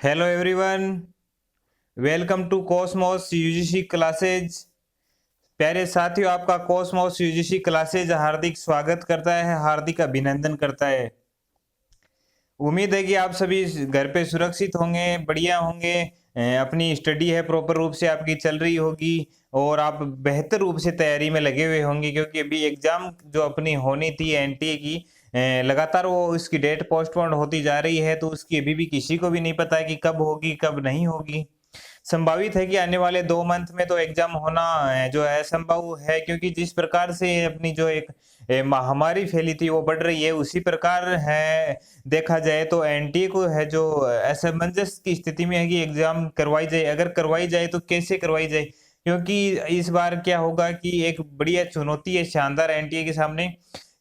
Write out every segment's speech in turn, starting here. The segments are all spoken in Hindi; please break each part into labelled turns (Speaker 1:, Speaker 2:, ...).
Speaker 1: Hello everyone, welcome to cosmos UGC classes. प्यारे साथियों, आपका कॉस्मोस यूजीसी क्लासेज हार्दिक स्वागत करता है, हार्दिक अभिनंदन करता है। उम्मीद है कि आप सभी घर पे सुरक्षित होंगे, बढ़िया होंगे। अपनी स्टडी है प्रॉपर रूप से आपकी चल रही होगी और आप बेहतर रूप से तैयारी में लगे हुए होंगे, क्योंकि अभी एग्जाम जो अपनी होनी थी एनटीए की, लगातार वो उसकी डेट पोस्टपोन होती जा रही है। तो उसकी अभी भी किसी को भी नहीं पता है कि कब होगी कब नहीं होगी। संभावित है कि आने वाले 2 मंथ में तो एग्जाम होना जो है असंभव है, क्योंकि जिस प्रकार से अपनी जो एक महामारी फैली थी वो बढ़ रही है, उसी प्रकार है देखा जाए तो एनटीए को है जो असमंजस की स्थिति में है कि एग्जाम करवाई जाए। अगर करवाई जाए तो कैसे करवाई जाए, क्योंकि इस बार क्या होगा कि एक बढ़िया चुनौती है शानदार एनटीए के सामने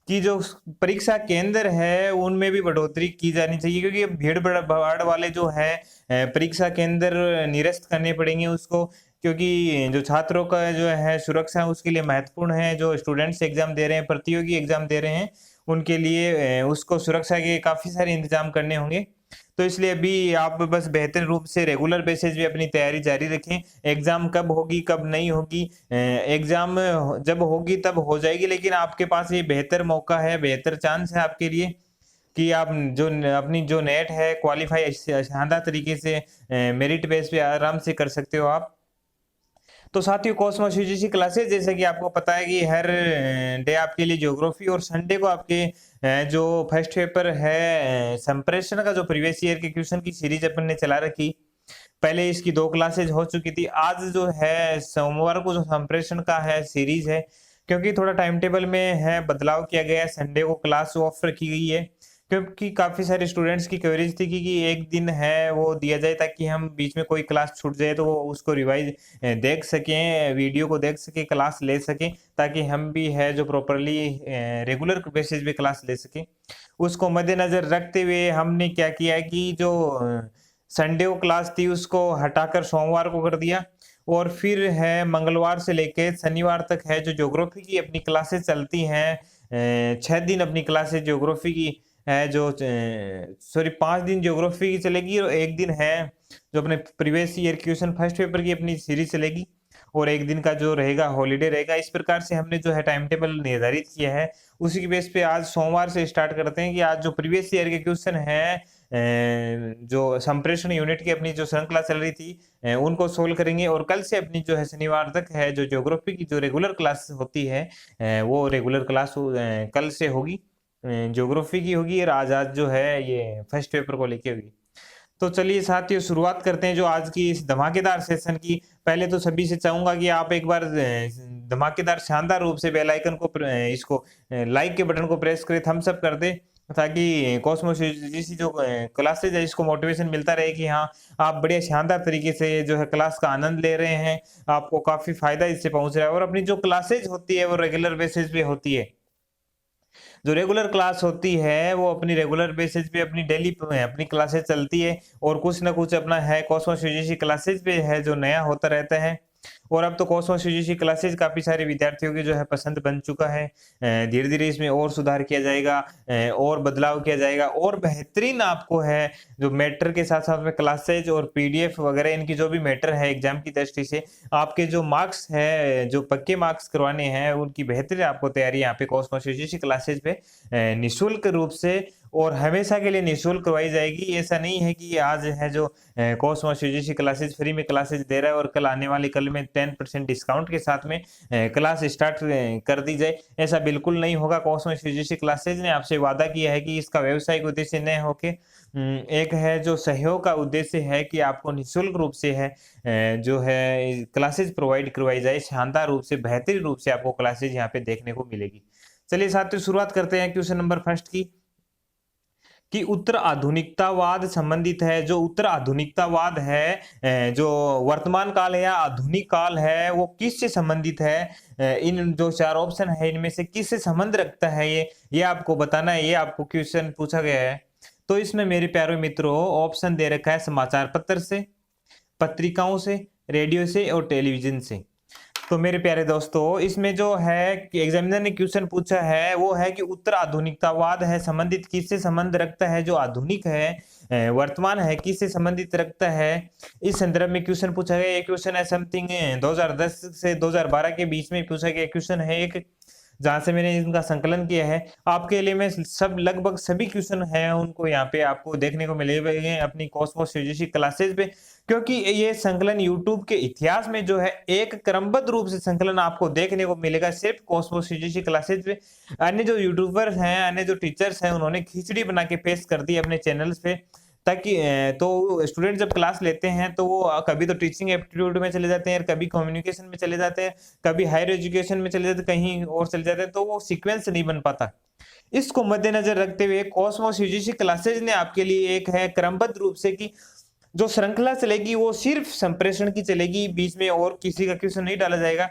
Speaker 1: कि जो परीक्षा केंद्र है उनमें भी बढ़ोतरी की जानी चाहिए, क्योंकि अब भीड़ भाड़ वाले जो है परीक्षा केंद्र निरस्त करने पड़ेंगे उसको, क्योंकि जो छात्रों का जो है सुरक्षा उसके लिए महत्वपूर्ण है। जो स्टूडेंट्स एग्जाम दे रहे हैं, प्रतियोगी एग्जाम दे रहे हैं, उनके लिए उसको सुरक्षा के काफी सारे इंतजाम करने होंगे। तो इसलिए अभी आप बस बेहतर रूप से रेगुलर बेसिस पे अपनी तैयारी जारी रखें। एग्जाम कब होगी कब नहीं होगी, एग्जाम जब होगी तब हो जाएगी, लेकिन आपके पास ये बेहतर मौका है, बेहतर चांस है आपके लिए कि आप जो अपनी जो नेट है क्वालिफाई शानदार तरीके से मेरिट बेस पे आराम से कर सकते हो आप। तो साथियों, कॉस्मोस यूजीसी क्लासेस जैसे कि आपको पता है कि हर डे आपके लिए ज्योग्राफी और संडे को आपके जो फर्स्ट पेपर है संप्रेषण का, जो प्रीवियस ईयर के क्वेश्चन की सीरीज अपन ने चला रखी। पहले इसकी 2 क्लासेज हो चुकी थी। आज जो है सोमवार को जो संप्रेषण का है सीरीज है, क्योंकि थोड़ा टाइम टेबल में है बदलाव किया गया है, संडे को क्लास ऑफ रखी गई है, क्योंकि काफी सारे स्टूडेंट्स की कवरेज थी कि एक दिन है वो दिया जाए ताकि हम बीच में कोई क्लास छूट जाए तो वो उसको रिवाइज देख सकें, वीडियो को देख सकें, क्लास ले सकें, ताकि हम भी है जो प्रॉपरली रेगुलर बेसिस पे क्लास ले सकें। उसको मद्देनजर रखते हुए हमने क्या किया है कि जो संडे को क्लास थी उसको हटाकर सोमवार को कर दिया, और फिर है मंगलवार से लेकर शनिवार तक है जो ज्योग्राफी की अपनी क्लासेस चलती हैं। 6 दिन अपनी क्लासेस ज्योग्राफी की है, जो सॉरी 5 दिन ज्योग्राफी की चलेगी और एक दिन है जो अपने previous year question first paper की अपनी सीरीज चलेगी, और एक दिन का जो रहेगा हॉलीडे रहेगा। इस प्रकार से हमने जो है टाइम टेबल निर्धारित किया है। उसी की बेस पे आज सोमवार से स्टार्ट करते हैं कि आज जो प्रीवियस ईयर के क्वेश्चन है जो संप्रेषण यूनिट की अपनी जो श्रृंखला चल रही थी उनको सोल्व करेंगे, और कल से अपनी जो है शनिवार तक है जो ज्योग्राफी की जो रेगुलर क्लास होती है वो रेगुलर क्लास कल से होगी, ज्योग्राफी की होगी, और आज जो है ये फर्स्ट पेपर को लेके होगी। तो चलिए साथियों, शुरुआत करते हैं जो आज की इस धमाकेदार सेशन की। पहले तो सभी से चाहूंगा कि आप एक बार धमाकेदार शानदार रूप से बेल आइकन को इसको लाइक के बटन को प्रेस करें, थम्स अप कर दे, ताकि कॉस्मोस जैसी जो क्लासेज है इसको मोटिवेशन मिलता रहे कि हाँ, आप बढ़िया शानदार तरीके से जो है क्लास का आनंद ले रहे हैं, आपको काफी फायदा इससे पहुंच रहा है। और अपनी जो क्लासेज होती है वो रेगुलर बेसिस पे होती है। जो रेगुलर क्लास होती है वो अपनी रेगुलर बेसिस पे अपनी डेली अपनी क्लासेस चलती है, और कुछ ना कुछ अपना है कॉस्मोस यूजीसी क्लासेस पे है जो नया होता रहता है। और अब तो कॉस्मोस यूजीसी क्लासेस काफी सारे विद्यार्थियों की जो है पसंद बन चुका है। धीरे धीरे इसमें और सुधार किया जाएगा, और बदलाव किया जाएगा, और बेहतरीन आपको है जो मैटर के साथ साथ में क्लासेज और पीडीएफ वगैरह इनकी जो भी मैटर है एग्जाम की दृष्टि से आपके जो मार्क्स है, जो पक्के मार्क्स करवाने हैं, उनकी बेहतर आपको तैयारी यहाँ पे कॉस्मोस यूजीसी क्लासेज पे निःशुल्क रूप से और हमेशा के लिए निःशुल्क करवाई जाएगी। ऐसा नहीं है कि आज है जो कॉस्मोस यूजीसी क्लासेज फ्री में क्लासेज दे रहा है और कल आने वाली कल में 10% डिस्काउंट के साथ में क्लास स्टार्ट कर दी जाए, ऐसा बिल्कुल नहीं होगा। कॉस्मोस यूजीसी क्लासेज ने आपसे वादा किया है कि इसका व्यवसायिक उद्देश्य न होके एक है जो सहयोग का उद्देश्य है कि आपको निःशुल्क रूप से है जो है क्लासेज प्रोवाइड करवाई जाए, शानदार रूप से बेहतरीन रूप से आपको क्लासेज यहाँ पे देखने को मिलेगी। चलिए साथियों, शुरुआत करते हैं क्वेश्चन नंबर फर्स्ट की, कि उत्तर आधुनिकतावाद संबंधित है। जो उत्तर आधुनिकतावाद है जो वर्तमान काल है या आधुनिक काल है, वो किससे संबंधित है? इन जो 4 ऑप्शन है इनमें से किससे संबंध रखता है ये आपको बताना है, ये आपको क्वेश्चन पूछा गया है। तो इसमें मेरे प्यारे मित्रों ऑप्शन दे रखा है समाचार पत्र से, पत्रिकाओं से, रेडियो से और टेलीविजन से। तो मेरे प्यारे दोस्तों, इसमें जो है कि एग्जामिनर ने क्वेश्चन पूछा है वो है कि उत्तर आधुनिकतावाद है संबंधित किससे संबंध रखता है, जो आधुनिक है वर्तमान है किससे संबंधित रखता है। इस संदर्भ में क्वेश्चन पूछा गया। ये क्वेश्चन है समथिंग 2010 से 2012 के बीच में पूछा गया क्वेश्चन है एक, जहां से मैंने इनका संकलन किया है। आपके लिए मैं सब लगभग सभी क्वेश्चन हैं उनको यहाँ पे आपको देखने को मिलेंगे अपनी कॉस्मोस यूजीसी क्लासेज पे, क्योंकि ये संकलन यूट्यूब के इतिहास में जो है एक क्रमबद्ध रूप से संकलन आपको देखने को मिलेगा सिर्फ कॉस्मोस यूजीसी क्लासेज पे। अन्य जो यूट्यूबर हैं, अन्य जो टीचर्स हैं, उन्होंने खिचड़ी बना के पेश कर दी अपने चैनल्स पे, ताकि तो स्टूडेंट जब क्लास लेते हैं तो वो कभी तो टीचिंग एप्टीट्यूड में चले जाते हैं, कभी कम्युनिकेशन में चले जाते हैं, कभी हायर एजुकेशन में चले जाते हैं, कहीं और चले जाते हैं, तो वो सीक्वेंस नहीं बन पाता। इसको मद्देनजर रखते हुए कॉस्मोस यूजीसी क्लासेज ने आपके लिए एक है क्रमबद्ध रूप से कि जो श्रृंखला चलेगी वो सिर्फ संप्रेषण की चलेगी, बीच में और किसी का क्वेश्चन नहीं डाला जाएगा,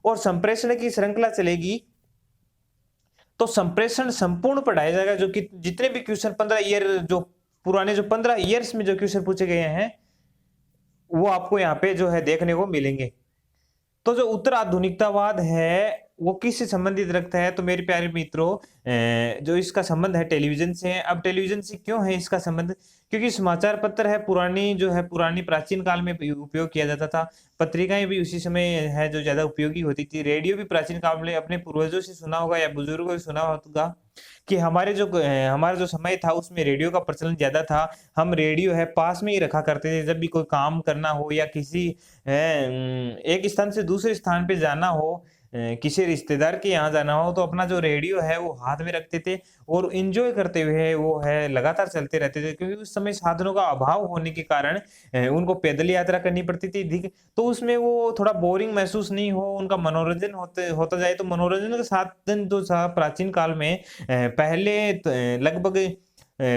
Speaker 1: और संप्रेषण की श्रृंखला चलेगी तो संप्रेषण संपूर्ण पढ़ाया जाएगा। जो कि जितने भी क्वेश्चन 15 ईयर जो पुराने जो 15 ईयर्स में जो क्वेश्चन पूछे गए हैं वो आपको यहाँ पे जो है देखने को मिलेंगे। तो जो उत्तर आधुनिकतावाद है वो किससे संबंधित रखता है, तो मेरे प्यारे मित्रों जो इसका संबंध है टेलीविजन से है। अब टेलीविजन से क्यों है इसका संबंध, क्योंकि समाचार पत्र है पुरानी प्राचीन काल में उपयोग किया जाता था, पत्रिकाएं भी उसी समय है जो ज्यादा उपयोगी होती थी, रेडियो भी प्राचीन काल में अपने पूर्वजों से सुना होगा या बुजुर्गों से सुना होगा कि हमारा जो समय था उसमें रेडियो का प्रचलन ज्यादा था। हम रेडियो है पास में ही रखा करते थे, जब भी कोई काम करना हो या किसी एक स्थान से दूसरे स्थान पे जाना हो, किसी रिश्तेदार के यहाँ जाना हो, तो अपना जो रेडियो है वो हाथ में रखते थे और एंजॉय करते हुए वो है लगातार चलते रहते थे, क्योंकि उस समय साधनों का अभाव होने के कारण उनको पैदल यात्रा करनी पड़ती थी अधिक, तो उसमें वो थोड़ा बोरिंग महसूस नहीं हो, उनका मनोरंजन होता जाए। तो मनोरंजन का साधन जो था प्राचीन काल में पहले लगभग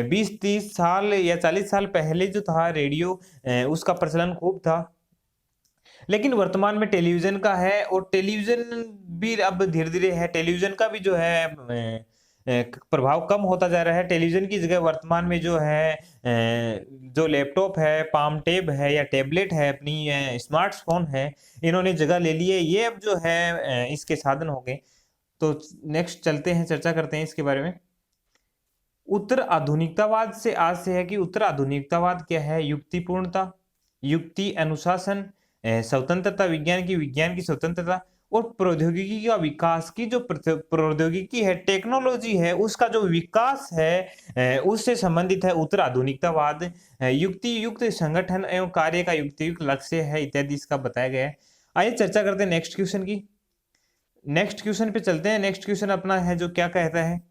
Speaker 1: 20-30 साल या 40 साल पहले जो था रेडियो उसका प्रचलन खूब था। लेकिन वर्तमान में टेलीविजन का है, और टेलीविजन भी अब धीरे धीरे है टेलीविजन का भी जो है प्रभाव कम होता जा रहा है। टेलीविजन की जगह वर्तमान में जो है जो लैपटॉप है, पाम टैब है या टैबलेट है, अपनी स्मार्टफोन है, इन्होंने जगह ले ली है। ये अब जो है इसके साधन हो गए। तो नेक्स्ट चलते हैं, चर्चा करते हैं इसके बारे में। उत्तर आधुनिकतावाद से आज से है कि उत्तर आधुनिकतावाद क्या है, युक्तिपूर्णता, युक्ति, अनुशासन, स्वतंत्रता, विज्ञान की स्वतंत्रता और प्रौद्योगिकी का विकास की जो प्रौद्योगिकी है, टेक्नोलॉजी है, उसका जो विकास है उससे संबंधित है उत्तर आधुनिकतावाद। युक्ति युक्त संगठन एवं कार्य का युक्तियुक्त लक्ष्य है इत्यादि इसका बताया गया है। आइए चर्चा करते हैं नेक्स्ट क्वेश्चन की। नेक्स्ट क्वेश्चन पे चलते हैं। नेक्स्ट क्वेश्चन अपना है जो क्या कहता है,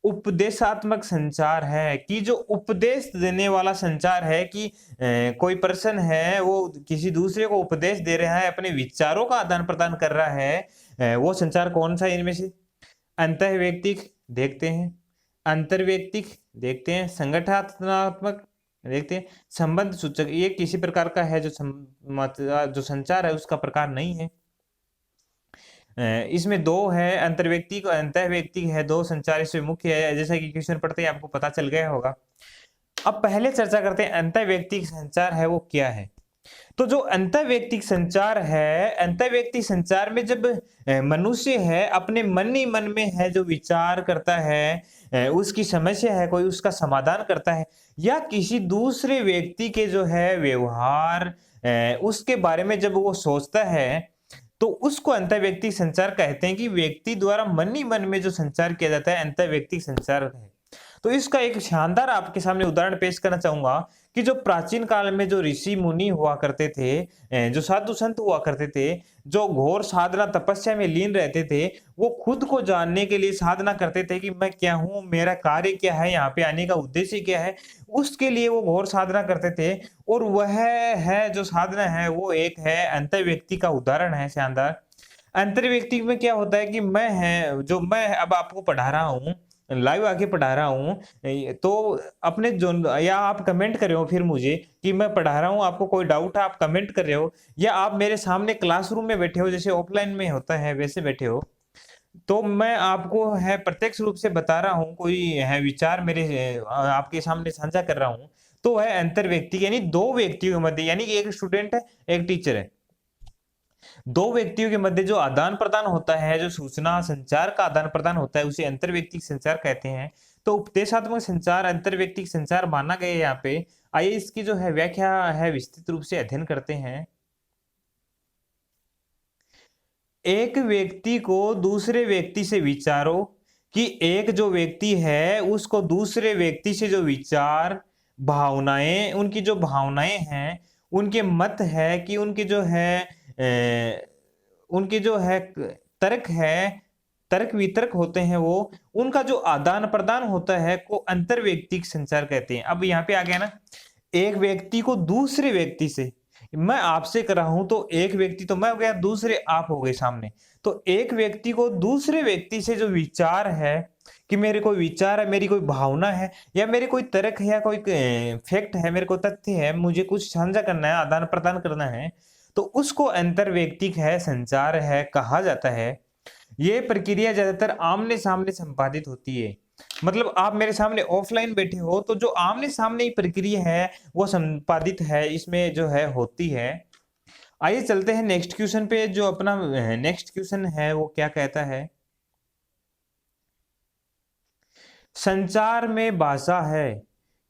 Speaker 1: उपदेशात्मक संचार है कि जो उपदेश देने वाला संचार है कि कोई पर्सन है वो किसी दूसरे को उपदेश दे रहा है, अपने विचारों का आदान प्रदान कर रहा है, वो संचार कौन सा है इनमें से। अंतर्वैयक्तिक देखते हैं, अंतर्वैयक्तिक देखते हैं, संगठनात्मक देखते हैं, संबंध सूचक, ये किसी प्रकार का है जो संचार है उसका प्रकार नहीं है। इसमें दो है, अंतर्व्यक्तिक और अंतर्व्यक्तिक है, दो संचार इसमें मुख्य है, जैसा कि क्वेश्चन पढ़ते ही आपको पता चल गया होगा। अब पहले चर्चा करते हैं अंतर्व्यक्तिक संचार है वो क्या है। तो जो अंतर्व्यक्तिक संचार है, अंतर्व्यक्तिक संचार में जब मनुष्य है अपने मन ही मन में है जो विचार करता है, उसकी समस्या है कोई उसका समाधान करता है, या किसी दूसरे व्यक्ति के जो है व्यवहार उसके बारे में जब वो सोचता है, तो उसको अंतर्व्यक्तिक संचार कहते हैं कि व्यक्ति द्वारा मन ही मन में जो संचार किया जाता है अंतर्व्यक्तिक संचार है। तो इसका एक शानदार आपके सामने उदाहरण पेश करना चाहूंगा कि जो प्राचीन काल में जो ऋषि मुनि हुआ करते थे, जो साधु संत हुआ करते थे, जो घोर साधना तपस्या में लीन रहते थे, वो खुद को जानने के लिए साधना करते थे कि मैं क्या हूँ, मेरा कार्य क्या है, यहाँ पे आने का उद्देश्य क्या है, उसके लिए वो घोर साधना करते थे। और वह है जो साधना है वो एक है अंतर्व्यक्ति का उदाहरण है शानदार। अंतर्व्यक्ति में क्या होता है कि मैं अब आपको पढ़ा रहा हूँ, लाइव आके पढ़ा रहा हूँ, तो अपने जो या आप कमेंट कर रहे हो फिर मुझे कि मैं पढ़ा रहा हूँ, आपको कोई डाउट है आप कमेंट कर रहे हो, या आप मेरे सामने क्लासरूम में बैठे हो जैसे ऑफलाइन में होता है वैसे बैठे हो, तो मैं आपको है प्रत्यक्ष रूप से बता रहा हूँ, कोई है विचार मेरे आपके सामने साझा कर रहा हूँ, तो है अंतर व्यक्ति यानी दो व्यक्तियों के मध्य, यानी एक स्टूडेंट है एक टीचर है। दो व्यक्तियों के मध्य जो आदान प्रदान होता है, जो सूचना संचार का आदान प्रदान होता है, उसे अंतर व्यक्तिक संचार कहते हैं। तो उपदेशात्मक संचार अंतर व्यक्तिक संचार माना गया है यहाँ पे। आइए इसकी जो है व्याख्या है विस्तृत रूप से अध्ययन करते हैं। एक व्यक्ति को दूसरे व्यक्ति से विचारो कि एक जो व्यक्ति है उसको दूसरे व्यक्ति से जो विचार, भावनाएं, उनकी जो भावनाएं हैं, उनके मत है कि उनके जो है उनके जो है तर्क है, तर्क वितर्क होते हैं, वो उनका जो आदान प्रदान होता है को अंतर व्यक्तिक संचार कहते हैं। अब यहाँ पे आ गया ना, एक व्यक्ति को दूसरे व्यक्ति से, मैं आपसे कर रहा हूं तो एक व्यक्ति तो मैं हो गया, दूसरे आप हो गए सामने। तो एक व्यक्ति को दूसरे व्यक्ति से जो विचार है कि मेरे कोई विचार है, मेरी कोई भावना है, या मेरे कोई तर्क है, या कोई फैक्ट है, मेरे को तथ्य है, मुझे कुछ साझा करना है, आदान प्रदान करना है, तो उसको अंतर व्यक्तिक है संचार है कहा जाता है। ये प्रक्रिया ज्यादातर आमने सामने संपादित होती है। मतलब आप मेरे सामने ऑफलाइन बैठे हो तो जो आमने सामने ही प्रक्रिया है वो संपादित है, इसमें जो है होती है। आइए चलते हैं नेक्स्ट क्वेश्चन पे। जो अपना नेक्स्ट क्वेश्चन है वो क्या कहता है, संचार में भाषा है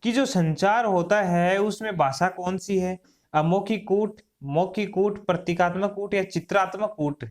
Speaker 1: कि जो संचार होता है उसमें भाषा कौन सी है, अमौखिक कूट, मौखिक कूट, प्रतीकात्मक कूट या चित्रात्मक कूट।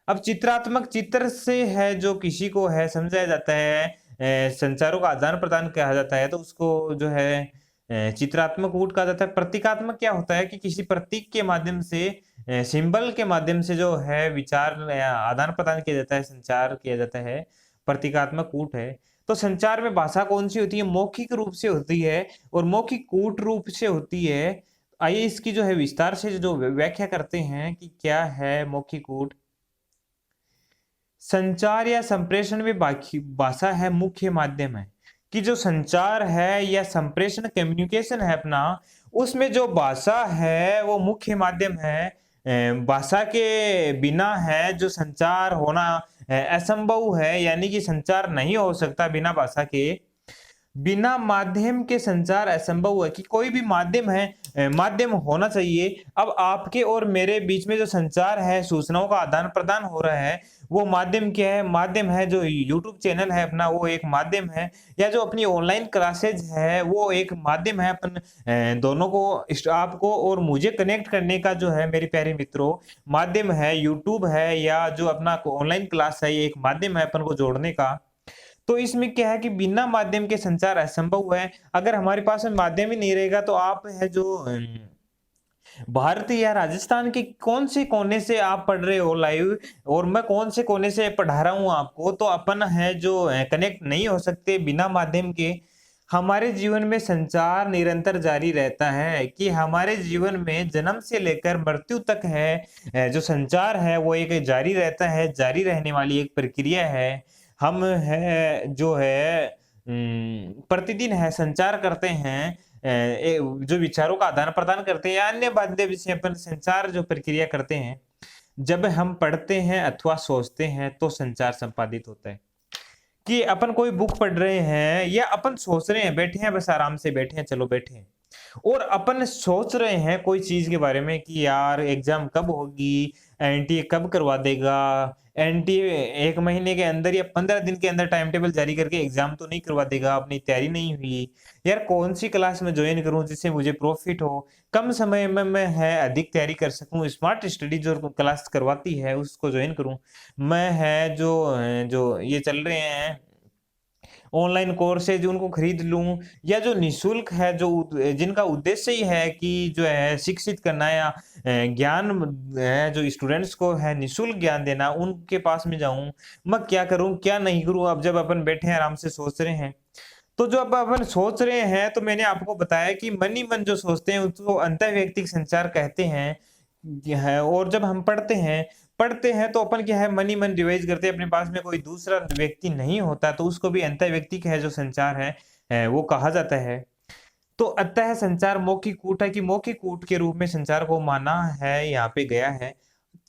Speaker 1: अब चित्रात्मक, चित्र से है जो किसी को है समझाया जाता है, संचारों का आदान प्रदान कहा जाता है, तो उसको जो है चित्रात्मक कूट कहा जाता है। प्रतीकात्मक क्या होता है कि किसी प्रतीक के माध्यम से, सिंबल के माध्यम से जो है विचार आदान प्रदान किया जाता है, संचार किया जाता है, प्रतीकात्मक कूट है। तो संचार में भाषा कौन सी होती है, मौखिक रूप से होती है और मौखिक कूट रूप से होती है। आइए इसकी जो है विस्तार से जो व्याख्या करते हैं कि क्या है मौखिक कूट। संचार या संप्रेषण में भाषा है मुख्य माध्यम है कि जो संचार है या संप्रेषण कम्युनिकेशन है अपना, उसमें जो भाषा है वो मुख्य माध्यम है। भाषा के बिना है जो संचार होना असंभव है, यानी कि संचार नहीं हो सकता बिना भाषा के। बिना माध्यम के संचार असंभव है कि कोई भी माध्यम है, माध्यम होना चाहिए। अब आपके और मेरे बीच में जो संचार है, सूचनाओं का आदान प्रदान हो रहा है, वो माध्यम क्या है, माध्यम है जो यूट्यूब चैनल है अपना, वो एक माध्यम है, या जो अपनी ऑनलाइन क्लासेज है वो एक माध्यम है। अपन दोनों को, आपको और मुझे कनेक्ट करने का जो है मेरे प्यारे मित्रों माध्यम है यूट्यूब है, या जो अपना ऑनलाइन क्लास है ये एक माध्यम है अपन को जोड़ने का। तो इसमें क्या है कि बिना माध्यम के संचार असंभव है। अगर हमारे पास में माध्यम ही नहीं रहेगा तो आप है जो भारत या राजस्थान के कौन से कोने से आप पढ़ रहे हो लाइव, और मैं कौन से कोने से पढ़ा रहा हूं आपको, तो अपन है जो कनेक्ट नहीं हो सकते बिना माध्यम के। हमारे जीवन में संचार निरंतर जारी रहता है कि हमारे जीवन में जन्म से लेकर मृत्यु तक है जो संचार है वो एक जारी रहता है, जारी रहने वाली एक प्रक्रिया है। हम है जो है प्रतिदिन है संचार करते हैं, जो विचारों का आदान प्रदान करते हैं या अन्य माध्यम से अपन संचार जो प्रक्रिया करते हैं। जब हम पढ़ते हैं अथवा सोचते हैं तो संचार संपादित होता है। कि अपन कोई बुक पढ़ रहे हैं या अपन सोच रहे हैं, बैठे हैं, बस आराम से बैठे हैं, चलो बैठे हैं, और अपन सोच रहे हैं कोई चीज के बारे में कि यार एग्जाम कब होगी, एनटीए कब करवा देगा, एनटीए 1 महीने के अंदर या 15 दिन के अंदर टाइम टेबल जारी करके एग्जाम तो नहीं करवा देगा, अपनी तैयारी नहीं हुई, यार कौन सी क्लास में ज्वाइन करूं जिससे मुझे प्रॉफिट हो, कम समय में मैं है अधिक तैयारी कर सकूं, स्मार्ट स्टडी जो क्लास करवाती है उसको ज्वाइन करूं, मैं है जो ये चल रहे हैं ऑनलाइन कोर्सेज उनको खरीद लूं, या जो निशुल्क है जो जिनका उद्देश्य ही है कि जो है शिक्षित करना या ज्ञान है जो स्टूडेंट्स को है निशुल्क ज्ञान देना, उनके पास में जाऊं, मैं क्या करूं क्या नहीं करूं। अब जब अपन बैठे हैं आराम से सोच रहे हैं, तो जो अब अपन सोच रहे हैं तो मैंने आपको बताया कि मन ही मन जो सोचते हैं उसको अंतर्वैयक्तिक संचार कहते हैं। और जब हम पढ़ते हैं तो अपन क्या है मन ही मन रिवाइज करते हैं, अपने पास में कोई दूसरा व्यक्ति नहीं होता तो उसको भी अंतर्वैयक्तिक है जो संचार है वो कहा जाता है। तो अतः संचार मौखिक कूट है कि मौखिक कूट के रूप में संचार को माना है यहाँ पे गया है।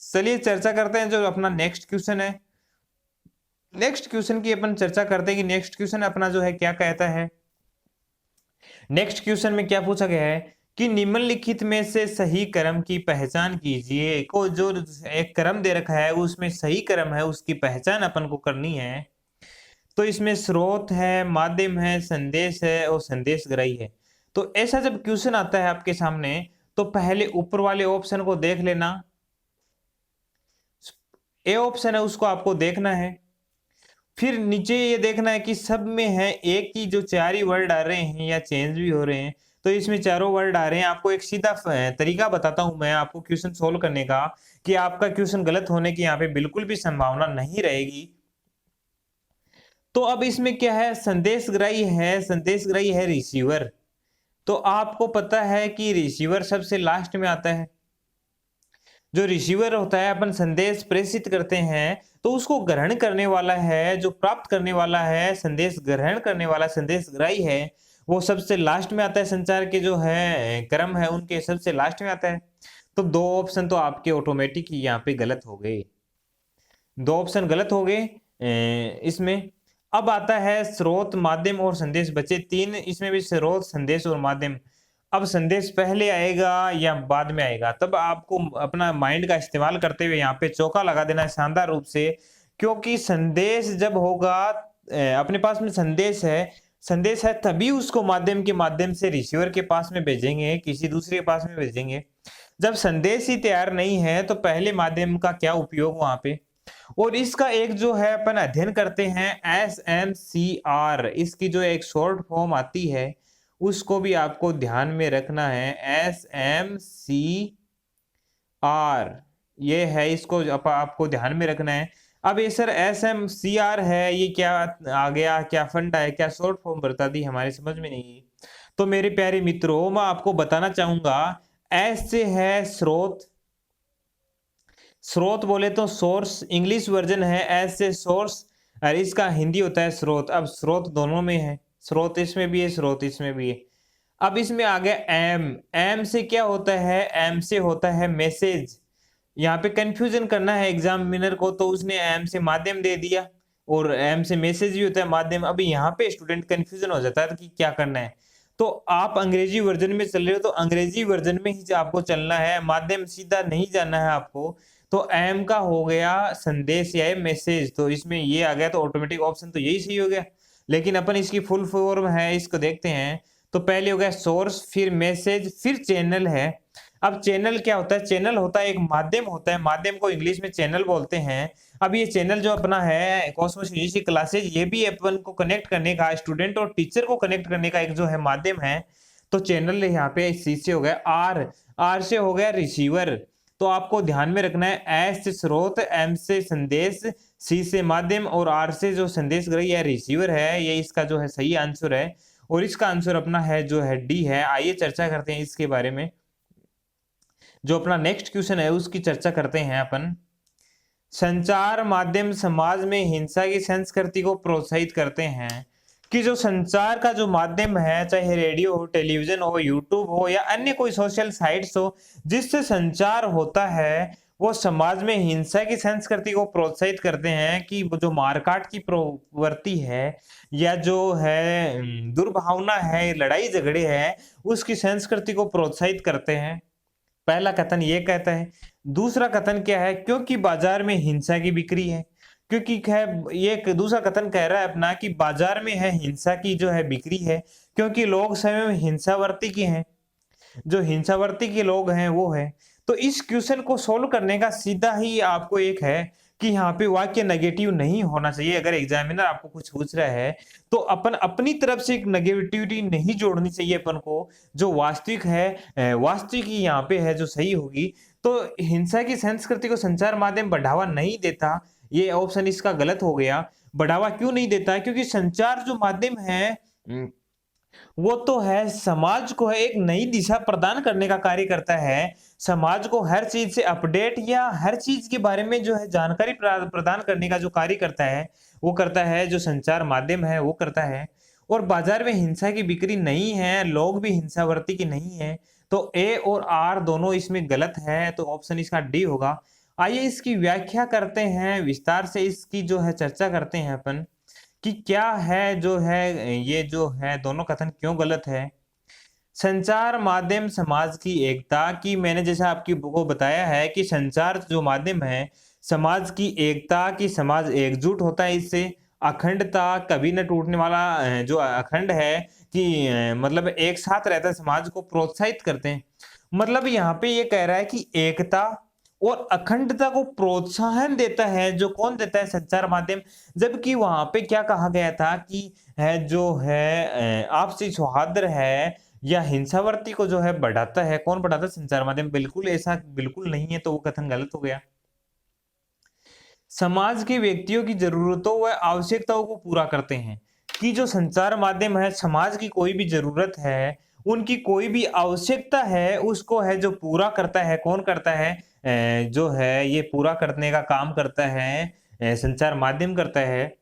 Speaker 1: चलिए चर्चा करते हैं जो अपना नेक्स्ट क्वेश्चन है। नेक्स्ट क्वेश्चन की अपन चर्चा करते हैं कि नेक्स्ट क्वेश्चन अपना जो है क्या कहता है। नेक्स्ट क्वेश्चन में क्या पूछा गया है कि निम्नलिखित में से सही क्रम की पहचान कीजिए। को जो एक क्रम दे रखा है उसमें सही क्रम है उसकी पहचान अपन को करनी है। तो इसमें स्रोत है, माध्यम है, संदेश है और संदेश ग्राही है। तो ऐसा जब क्वेश्चन आता है आपके सामने तो पहले ऊपर वाले ऑप्शन को देख लेना। ए ऑप्शन है उसको आपको देखना है। फिर नीचे ये देखना है कि सब में है एक ही जो चार ही वर्ड आ रहे हैं या चेंज भी हो रहे हैं। तो इसमें चारों वर्ड आ रहे हैं। आपको एक सीधा तरीका बताता हूं मैं आपको क्वेश्चन सोल्व करने का, कि आपका क्वेश्चन गलत होने की यहाँ पे बिल्कुल भी संभावना नहीं रहेगी। तो अब इसमें क्या है, संदेशग्राही है, संदेशग्राही है रिसीवर। तो आपको पता है कि रिसीवर सबसे लास्ट में आता है। जो रिसीवर होता है, अपन संदेश प्रेषित करते हैं तो उसको ग्रहण करने वाला है, जो प्राप्त करने वाला है, संदेश ग्रहण करने वाला संदेशग्राही है, वो सबसे लास्ट में आता है। संचार के जो है क्रम है उनके सबसे लास्ट में आता है। तो दो ऑप्शन तो आपके ऑटोमेटिक ही यहाँ पे गलत हो गए, दो ऑप्शन गलत हो गए इसमें। अब आता है स्रोत, माध्यम और संदेश, बचे तीन। इसमें भी स्रोत, संदेश और माध्यम। अब संदेश पहले आएगा या बाद में आएगा, तब आपको अपना माइंड का इस्तेमाल करते हुए यहाँ पे चौका लगा देना है शानदार रूप से। क्योंकि संदेश जब होगा, अपने पास में संदेश है तभी उसको माध्यम के माध्यम से रिसीवर के पास में भेजेंगे, किसी दूसरे के पास में भेजेंगे। जब संदेश ही तैयार नहीं है तो पहले माध्यम का क्या उपयोग वहां पे। और इसका एक जो है अपन अध्ययन करते हैं SMCR, इसकी जो एक शॉर्ट फॉर्म आती है उसको भी आपको ध्यान में रखना है। SMCR ये है, इसको आपको ध्यान में रखना है। अब ये सर SMCR है, ये क्या आ गया, क्या फंडा है, क्या शॉर्ट फॉर्म बता दी, हमारे समझ में नहीं। तो मेरे प्यारे मित्रों, मैं आपको बताना चाहूंगा, S से है स्रोत, स्रोत बोले तो सोर्स, इंग्लिश वर्जन है एस से सोर्स, और इसका हिंदी होता है स्रोत। अब स्रोत दोनों में है, स्रोत इसमें भी है, स्रोत इसमें भी है। अब इसमें आ गया एम, एम से क्या होता है, एम से होता है मैसेज। यहाँ पे कंफ्यूजन करना है एग्जामिनर को, तो उसने एम से माध्यम दे दिया, और एम से मैसेज भी होता है माध्यम। अभी यहाँ पे स्टूडेंट कंफ्यूजन हो जाता है कि क्या करना है। तो आप अंग्रेजी वर्जन में चल रहे हो तो अंग्रेजी वर्जन में ही आपको चलना है, माध्यम सीधा नहीं जाना है आपको। तो एम का हो गया संदेश या मैसेज, तो इसमें ये आ गया, तो ऑटोमेटिक ऑप्शन तो यही सही हो गया। लेकिन अपन इसकी फुल फॉर्म है, इसको देखते हैं। तो पहले हो गया सोर्स, फिर मैसेज, फिर चैनल है। अब चैनल क्या होता है, चैनल होता है एक माध्यम होता है, माध्यम को इंग्लिश में चैनल बोलते हैं। अब ये चैनल जो अपना है कॉस्मोस यूजीसी क्लासेज, ये भी अपन को कनेक्ट करने का, स्टूडेंट और टीचर को कनेक्ट करने का एक जो है माध्यम है। तो चैनल यहाँ पे सी से हो गया, आर, आर से हो गया रिसीवर। तो आपको ध्यान में रखना है, एस से स्रोत, एम से संदेश, सी से माध्यम और आर से जो संदेश ग्राही या रिसीवर है, ये इसका जो है सही आंसर है। और इसका आंसर अपना है जो है डी है। आइए चर्चा करते हैं इसके बारे में। जो अपना नेक्स्ट क्वेश्चन है उसकी चर्चा करते हैं अपन। संचार माध्यम समाज में हिंसा की संस्कृति को प्रोत्साहित करते हैं। कि जो संचार का जो माध्यम है, चाहे रेडियो हो, टेलीविजन हो, यूट्यूब हो या अन्य कोई सोशल साइट्स हो, जिससे संचार होता है वो समाज में हिंसा की संस्कृति को प्रोत्साहित करते हैं। कि जो मारकाट की प्रवृत्ति है या जो है दुर्भावना है, लड़ाई झगड़े है, उसकी संस्कृति को प्रोत्साहित करते हैं। पहला कथन ये कहता है। दूसरा कथन क्या है, क्योंकि बाजार में हिंसा की बिक्री है। क्योंकि ये दूसरा कथन कह रहा है अपना कि बाजार में है हिंसा की जो है बिक्री है, क्योंकि लोग समय में हिंसावर्ती के हैं, जो हिंसावर्ती के लोग हैं वो है। तो इस क्वेश्चन को सोल्व करने का सीधा ही आपको एक है कि यहाँ पे वाक्य नेगेटिव नहीं होना चाहिए। अगर एग्जामिनर आपको कुछ पूछ रहा है तो अपन अपनी तरफ से एक नेगेटिविटी नहीं जोड़नी चाहिए अपन को, जो वास्तविक है वास्तविक ही यहाँ पे है जो सही होगी। तो हिंसा की संस्कृति को संचार माध्यम बढ़ावा नहीं देता, ये ऑप्शन इसका गलत हो गया। बढ़ावा क्यों नहीं देता, क्योंकि संचार जो माध्यम है वो तो है समाज को है एक नई दिशा प्रदान करने का कार्य करता है। समाज को हर चीज से अपडेट या हर चीज के बारे में जो है जानकारी प्रदान करने का जो कार्य करता है वो करता है जो संचार माध्यम है वो करता है। और बाजार में हिंसा की बिक्री नहीं है, लोग भी हिंसावर्ती की नहीं है। तो ए और आर दोनों इसमें गलत है, तो ऑप्शन इसका डी होगा। आइए इसकी व्याख्या करते हैं, विस्तार से इसकी जो है चर्चा करते हैं अपन कि क्या है जो है ये जो है दोनों कथन क्यों गलत है। संचार माध्यम समाज की एकता की, मैंने जैसा आपकी को बताया है कि संचार जो माध्यम है समाज की एकता की, समाज एकजुट होता है इससे। अखंडता, कभी न टूटने वाला जो अखंड है कि मतलब एक साथ रहता है, समाज को प्रोत्साहित करते हैं। मतलब यहाँ पे ये कह रहा है कि एकता और अखंडता को प्रोत्साहन देता है, जो कौन देता है? संचार माध्यम। जबकि वहां पे क्या कहा गया था कि है जो है आपसी सौहार्द है या हिंसावर्ती को जो है बढ़ाता है, कौन बढ़ाता है? संचार माध्यम। बिल्कुल ऐसा बिल्कुल नहीं है, तो वो कथन गलत हो गया। समाज के व्यक्तियों की जरूरतों व आवश्यकताओं को पूरा करते हैं, कि जो संचार माध्यम है समाज की कोई भी जरूरत है, उनकी कोई भी आवश्यकता है, उसको है जो पूरा करता है। कौन करता है? जो है ये पूरा करने का काम करता है संचार माध्यम करता है।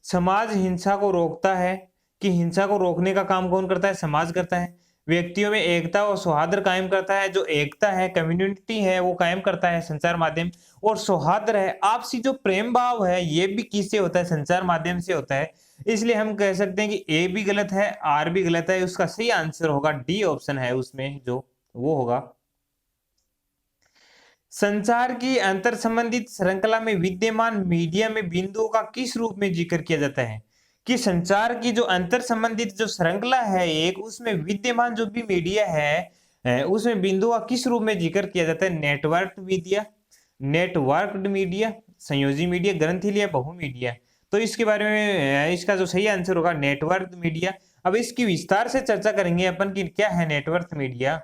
Speaker 1: समाज हिंसा को रोकता है, कि हिंसा को रोकने का काम कौन करता है? समाज करता है। व्यक्तियों में एकता और सौहार्द कायम करता है, जो एकता है, कम्युनिटी है, वो कायम करता है संचार माध्यम। और सौहार्द है, आपसी जो प्रेम भाव है, ये भी किससे होता है? संचार माध्यम से होता है। इसलिए हम कह सकते हैं कि ए भी गलत है, आर भी गलत है। उसका सही आंसर होगा डी ऑप्शन है, उसमें जो वो होगा। संचार की अंतर संबंधित श्रृंखला में विद्यमान मीडिया में बिंदुओं का किस रूप में जिक्र किया जाता है? कि संचार की जो अंतर संबंधित जो श्रृंखला है एक, उसमें विद्यमान जो भी मीडिया है उसमें बिंदुओं का किस रूप में जिक्र किया जाता है? नेटवर्क मीडिया, नेटवर्क्ड मीडिया, संयोजी मीडिया, ग्रंथिल या बहुमीडिया। तो इसके बारे में इसका जो सही आंसर होगा नेटवर्क मीडिया। अब इसकी विस्तार से चर्चा करेंगे अपन कि क्या है नेटवर्क मीडिया।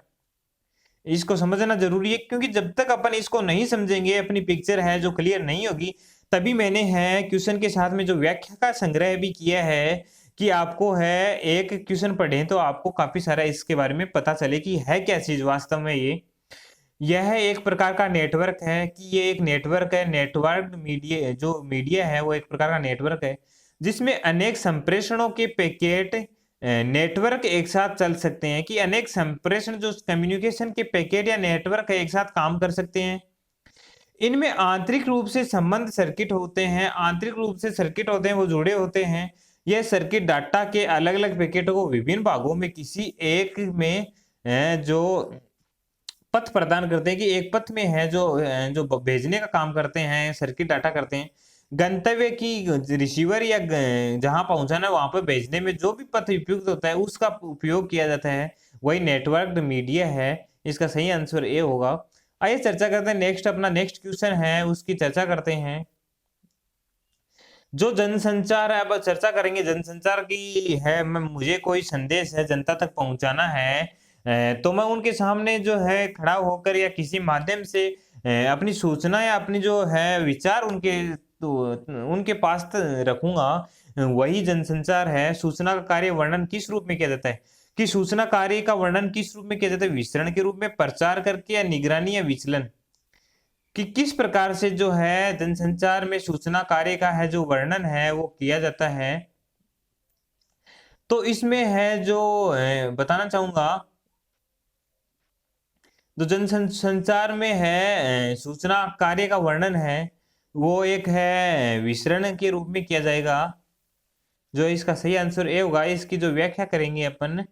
Speaker 1: इसको समझना जरूरी है, क्योंकि जब तक अपन इसको नहीं समझेंगे, अपनी पिक्चर है जो क्लियर नहीं होगी। तभी मैंने है क्वेश्चन के साथ में जो व्याख्या का संग्रह भी किया है, कि आपको है एक क्वेश्चन पढ़े तो आपको काफी सारा इसके बारे में पता चले कि है क्या चीज वास्तव में ये। यह एक प्रकार का नेटवर्क है, कि ये एक नेटवर्क है। नेटवर्क मीडिया, जो मीडिया है वो एक प्रकार का नेटवर्क है, जिसमें अनेक संप्रेषणों के पैकेट नेटवर्क एक साथ चल सकते हैं। कि अनेक संप्रेषण जो कम्युनिकेशन के पैकेट या नेटवर्क है एक साथ काम कर सकते हैं। इनमें आंतरिक रूप से संबंध सर्किट होते हैं, आंतरिक रूप से सर्किट होते हैं, वो जुड़े होते हैं। यह सर्किट डाटा के अलग अलग पैकेटों को विभिन्न भागों में किसी एक में जो पथ प्रदान करते हैं, कि एक पथ में है जो भेजने का काम करते हैं, सर्किट डाटा करते हैं। गंतव्य की रिसीवर या जहां पहुंचाना है वहां पर भेजने में जो भी पथ उपयुक्त होता है उसका उपयोग किया जाता है, वही नेटवर्क मीडिया है। इसका सही आंसर ए होगा। आइए चर्चा करते हैं नेक्स्ट, अपना नेक्स्ट क्वेश्चन है उसकी चर्चा करते हैं। जो जनसंचार है, अब चर्चा करेंगे जनसंचार की है। मैं मुझे कोई संदेश है जनता तक पहुंचाना है, तो मैं उनके सामने जो है खड़ा होकर या किसी माध्यम से अपनी सूचना या अपनी जो है विचार उनके तो उनके पास रखूंगा, वही जनसंचार है। सूचना का कार्य वर्णन किस रूप में किया जाता है? कि सूचना कार्य का वर्णन किस रूप में किया जाता है? वितरण के रूप में, प्रचार करके, या निगरानी या विचलन। कि किस प्रकार से जो है जनसंचार में सूचना कार्य का है जो वर्णन है वो किया जाता है। तो इसमें है जो बताना चाहूंगा, तो जनसंचार में है सूचना कार्य का वर्णन है वो एक है विसरण के रूप में किया जाएगा, जो इसका सही आंसर ए होगा। इसकी जो व्याख्या करेंगे अपन,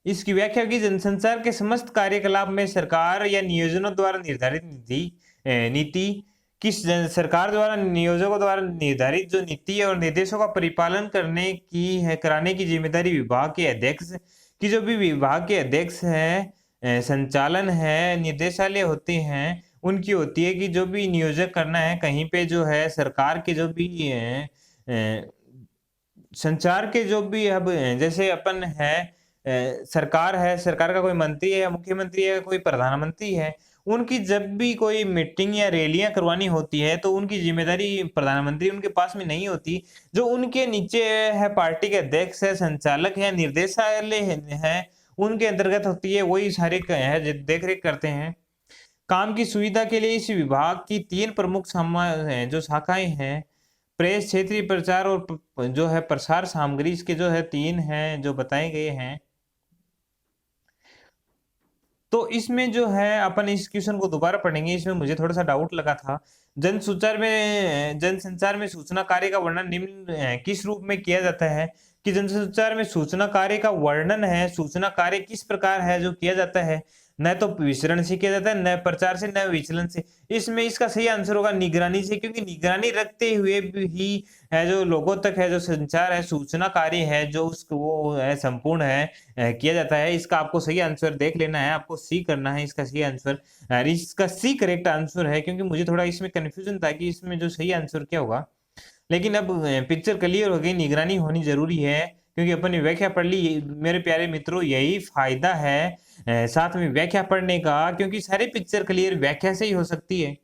Speaker 1: इसकी व्याख्या की जनसंचार के समस्त कार्यकलाप में सरकार या नियोजनों द्वारा निर्धारित नीति किस सरकार द्वारा नियोजकों द्वारा निर्धारित जो नीति और निर्देशों का परिपालन करने की है, कराने की जिम्मेदारी विभाग के अध्यक्ष की, जो भी विभाग के अध्यक्ष है संचालन है निर्देशालय होते हैं उनकी होती है। कि जो भी नियोजक करना है कहीं पे जो है सरकार के जो भी संचार के जो भी अब जैसे अपन है सरकार है, सरकार का कोई मंत्री है, मुख्यमंत्री है, कोई प्रधानमंत्री है, उनकी जब भी कोई मीटिंग या रैलियां करवानी होती है तो उनकी जिम्मेदारी प्रधानमंत्री उनके पास में नहीं होती। जो उनके नीचे है पार्टी के अध्यक्ष है, संचालक है, निर्देशालय है, उनके अंतर्गत होती है, वही सारे है देख रेख करते हैं। काम की सुविधा के लिए इस विभाग की 3 प्रमुख जो शाखाएं हैं, प्रेस, क्षेत्रीय प्रचार और जो है प्रसार सामग्री, इसके जो है 3 हैं जो बताए गए हैं। तो इसमें जो है अपन इस क्वेश्चन को दोबारा पढ़ेंगे, इसमें मुझे थोड़ा सा डाउट लगा था। जनसंचार में सूचना कार्य का वर्णन निम्न किस रूप में किया जाता है? कि जनसंचार में सूचना कार्य का वर्णन है, सूचना कार्य किस प्रकार है जो किया जाता है, न तो विसरण से किया जाता है, न प्रचार से, न विचलन से। इसमें इसका सही आंसर होगा निगरानी से, क्योंकि निगरानी रखते हुए भी है जो लोगों तक है जो संचार है, सूचना कार्य है जो उसको वो है संपूर्ण है किया जाता है। इसका आपको सही आंसर देख लेना है, आपको सी करना है इसका सही आंसर। इसका सी करेक्ट आंसर है, क्योंकि मुझे थोड़ा इसमें कंफ्यूजन था कि इसमें जो सही आंसर क्या होगा, लेकिन अब पिक्चर क्लियर हो गई। निगरानी होनी जरूरी है, क्योंकि अपन ने व्याख्या पढ़ ली। मेरे प्यारे मित्रों, यही फायदा है साथ में व्याख्या पढ़ने का, क्योंकि सारी पिक्चर क्लियर व्याख्या से ही हो सकती है।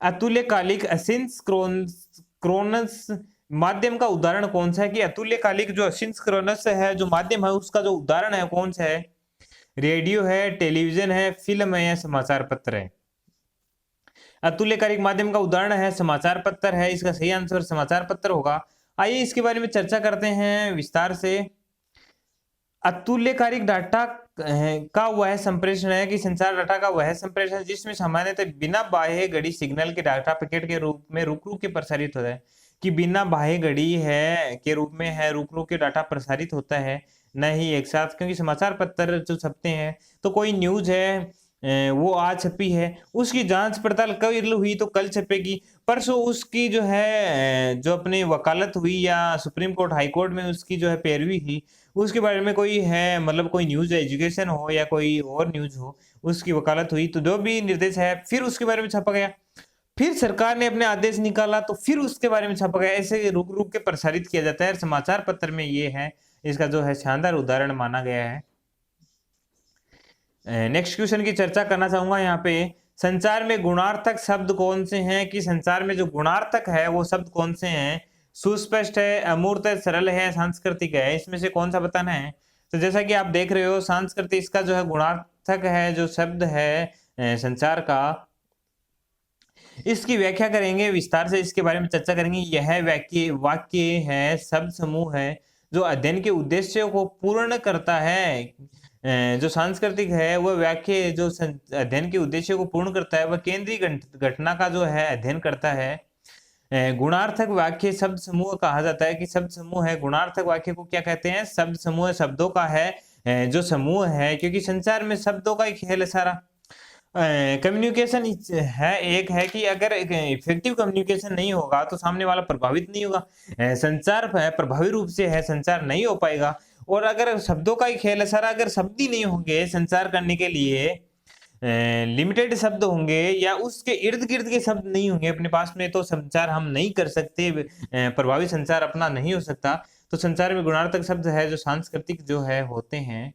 Speaker 1: अतुल्यकालिक क्रोनस माध्यम का उदाहरण कौन सा है? कि अतुल्यकालिक जो क्रोनस है जो माध्यम है उसका जो उदाहरण है कौन सा है? रेडियो है, टेलीविजन है, फिल्म है या समाचार पत्र है? अतुल्यकालिक माध्यम का उदाहरण है समाचार पत्र है, इसका सही आंसर समाचार पत्र होगा। आइए इसके बारे में चर्चा करते हैं विस्तार से। अतुल्यकालिक डाटा का वह संप्रेषण है कि संचार डाटा का वह संप्रेषण जिसमें सामान्यतः बिना बाह्य घड़ी सिग्नल के डाटा पैकेट के रूप में रुक रुक के प्रसारित होता है। कि बिना बाह्य घड़ी है के रूप में है रुक रुक के डाटा प्रसारित होता है, न ही एक साथ। क्योंकि समाचार पत्र जो छपते हैं तो कोई न्यूज है वो आज छपी है, उसकी जांच पड़ताल कल हुई तो कल छपेगी, परसों उसकी जो है जो अपनी वकालत हुई या सुप्रीम कोर्ट हाई कोर्ट में उसकी जो है पैरवी हुई, उसके बारे में कोई है मतलब कोई न्यूज एजुकेशन हो या कोई और न्यूज हो, उसकी वकालत हुई तो जो भी निर्देश है फिर उसके बारे में छपा गया, फिर सरकार ने अपने आदेश निकाला तो फिर उसके बारे में छपा गया। ऐसे रुक रुक के प्रसारित किया जाता है। समाचार पत्र में ये है, इसका जो है शानदार उदाहरण माना गया है। नेक्स्ट क्वेश्चन की चर्चा करना चाहूंगा यहाँ पे। संचार में गुणार्थक शब्द कौन से हैं? कि संचार में जो गुणार्थक है वो शब्द कौन से हैं? सुस्पष्ट है, अमूर्त है, सरल है, सांस्कृतिक है, इसमें से कौन सा बताना है? तो जैसा कि आप देख रहे हो सांस्कृतिक इसका जो है गुणार्थक है जो शब्द है संचार का, इसकी व्याख्या करेंगे विस्तार से, इसके बारे में चर्चा करेंगे। यह वाक्य है, शब्द समूह है जो अध्ययन के उद्देश्यों को पूर्ण करता है। जो सांस्कृतिक है वह वाक्य जो अध्ययन के उद्देश्य को पूर्ण करता है, वह केंद्रीय घटना का जो है अध्ययन करता है। गुणार्थक वाक्य शब्द समूह कहा जाता है। कि शब्द समूह है, गुणार्थक वाक्य को क्या कहते हैं? शब्द समूह शब्दों का है जो समूह है, क्योंकि संचार में शब्दों का ही खेल है सारा। कम्युनिकेशन है एक है कि अगर इफेक्टिव कम्युनिकेशन नहीं होगा तो सामने वाला प्रभावित नहीं होगा। संचार प्रभावी रूप से है, संचार नहीं हो पाएगा। और अगर शब्दों का ही खेल है सारा, अगर शब्द ही नहीं होंगे संचार करने के लिए, लिमिटेड शब्द होंगे या उसके इर्द गिर्द के शब्द नहीं होंगे अपने पास में, तो संचार हम नहीं कर सकते, प्रभावी संचार अपना नहीं हो सकता। तो संचार में गुणार्थक शब्द है जो सांस्कृतिक जो है होते हैं।